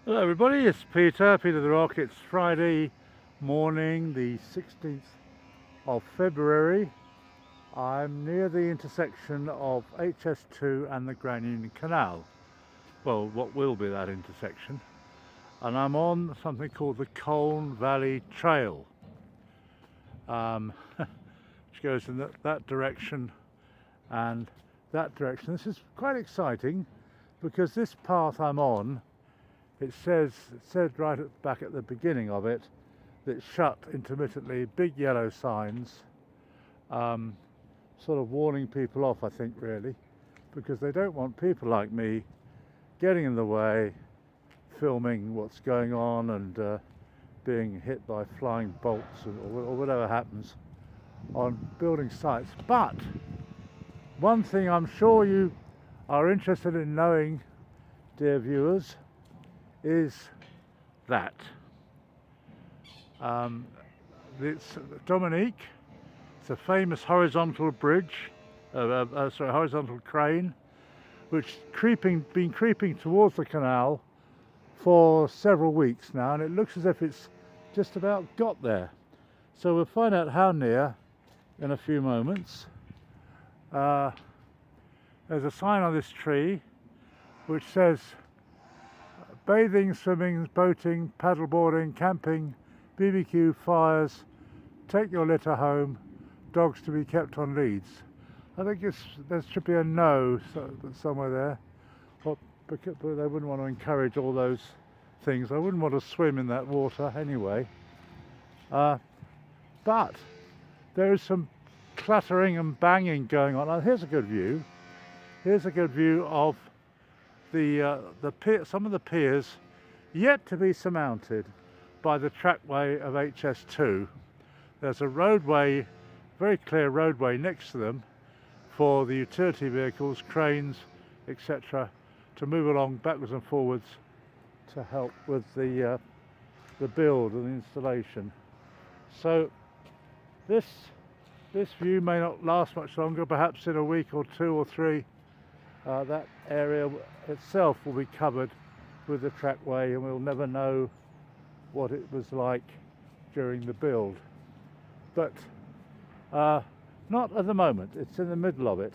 Hello everybody, it's Peter the Rock. It's Friday morning, the 16th of February. I'm near the intersection of HS2 and the Grand Union Canal. Well, what will be that intersection. And I'm on something called the Colne Valley Trail, which goes in that direction and that direction. This is quite exciting because this path I'm on, it said right back at the beginning of it that it's shut intermittently, big yellow signs, sort of warning people off, I think, really, because they don't want people like me getting in the way, filming what's going on and being hit by flying bolts or whatever happens on building sites. But one thing I'm sure you are interested in knowing, dear viewers, is that it's Dominique. It's a famous horizontal bridge, horizontal crane, which been creeping towards the canal for several weeks now, and it looks as if it's just about got there. So we'll find out how near in a few moments. There's a sign on this tree which says bathing, swimming, boating, paddleboarding, camping, BBQ, fires, take your litter home, dogs to be kept on leads. I think there should be a no somewhere there, but they wouldn't want to encourage all those things. I wouldn't want to swim in that water anyway. But there is some clattering and banging going on. Now here's a good view. Here's a good view of some of the piers yet to be surmounted by the trackway of HS2. There's a roadway, very clear roadway next to them for the utility vehicles, cranes, etc., to move along backwards and forwards to help with the build and the installation. So this view may not last much longer. Perhaps in a week or two or three, that area itself will be covered with the trackway, and we'll never know what it was like during the build. But not at the moment. It's in the middle of it.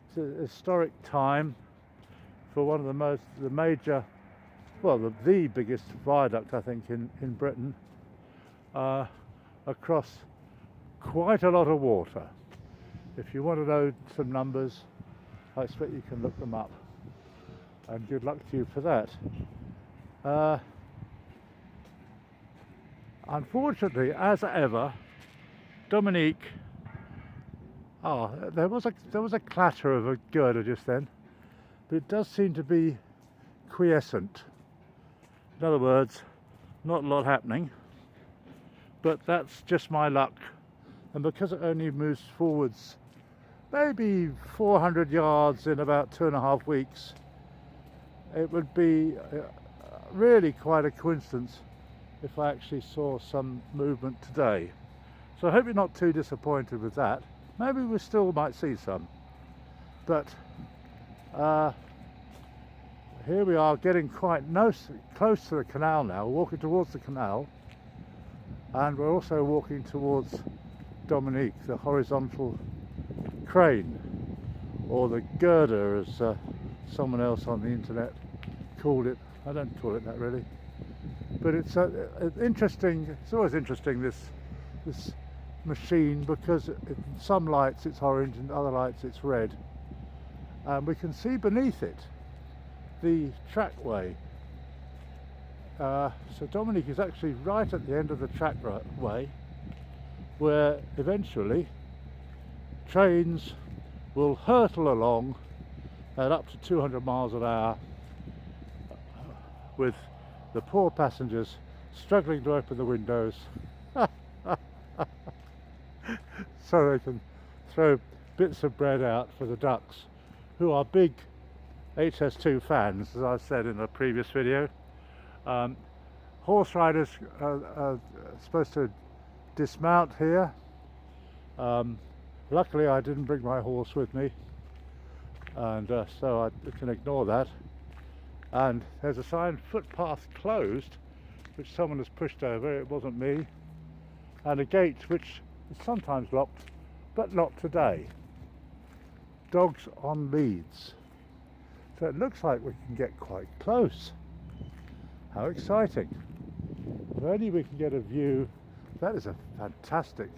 It's a historic time for one of the major, well, the biggest viaduct, I think, in Britain, across quite a lot of water. If you want to know some numbers, I expect you can look them up, and good luck to you for that. Unfortunately, as ever, Dominique, there was a clatter of a girder just then, but it does seem to be quiescent. In other words, not a lot happening, but that's just my luck, and because it only moves forwards maybe 400 yards in about 2.5 weeks, it would be really quite a coincidence if I actually saw some movement today. So I hope you're not too disappointed with that. Maybe we still might see some, but here we are getting quite close to the canal now, walking towards the canal, and we're also walking towards Dominique, the horizontal crane, or the girder as someone else on the internet called it. I don't call it that really, but it's interesting. It's always interesting, this machine, because in some lights it's orange and other lights it's red, and we can see beneath it the trackway. So Dominique is actually right at the end of the trackway, where eventually trains will hurtle along at up to 200 miles an hour, with the poor passengers struggling to open the windows so they can throw bits of bread out for the ducks, who are big HS2 fans, as I said in a previous video. Horse riders are supposed to dismount here. Luckily I didn't bring my horse with me, and so I can ignore that. and there's a sign, footpath closed, which someone has pushed over. It wasn't me. And a gate which is sometimes locked, but not today. Dogs on leads. So it looks like we can get quite close. How exciting. If only we can get a view. That is a fantastic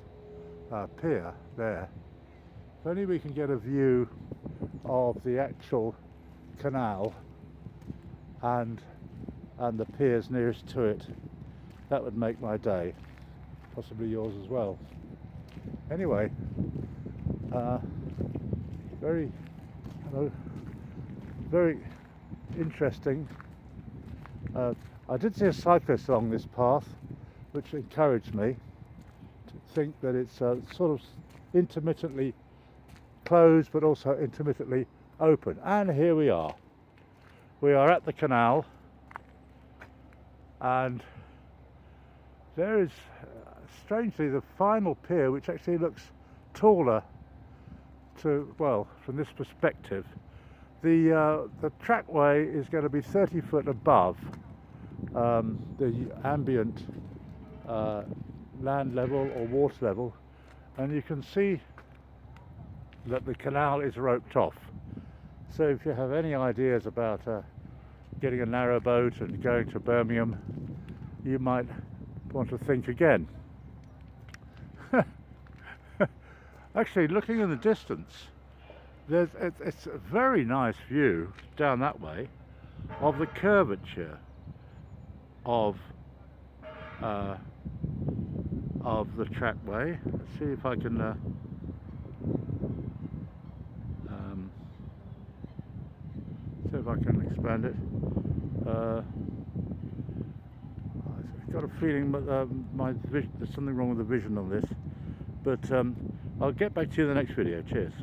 pier there. If only we can get a view of the actual canal and the piers nearest to it. That would make my day. Possibly yours as well. Anyway, very interesting. I did see a cyclist along this path, which encouraged me to think that it's sort of intermittently closed but also intermittently open. And here we are. We are at the canal, and there is strangely the final pier, which actually looks taller from this perspective. The trackway is going to be 30 foot above the ambient land level or water level, and you can see that the canal is roped off. So if you have any ideas about getting a narrow boat and going to Birmingham, you might want to think again. Actually, looking in the distance, it's a very nice view down that way of the curvature of the trackway. Let's see if I can expand it. I've got a feeling there's something wrong with the vision on this, but I'll get back to you in the next video. Cheers.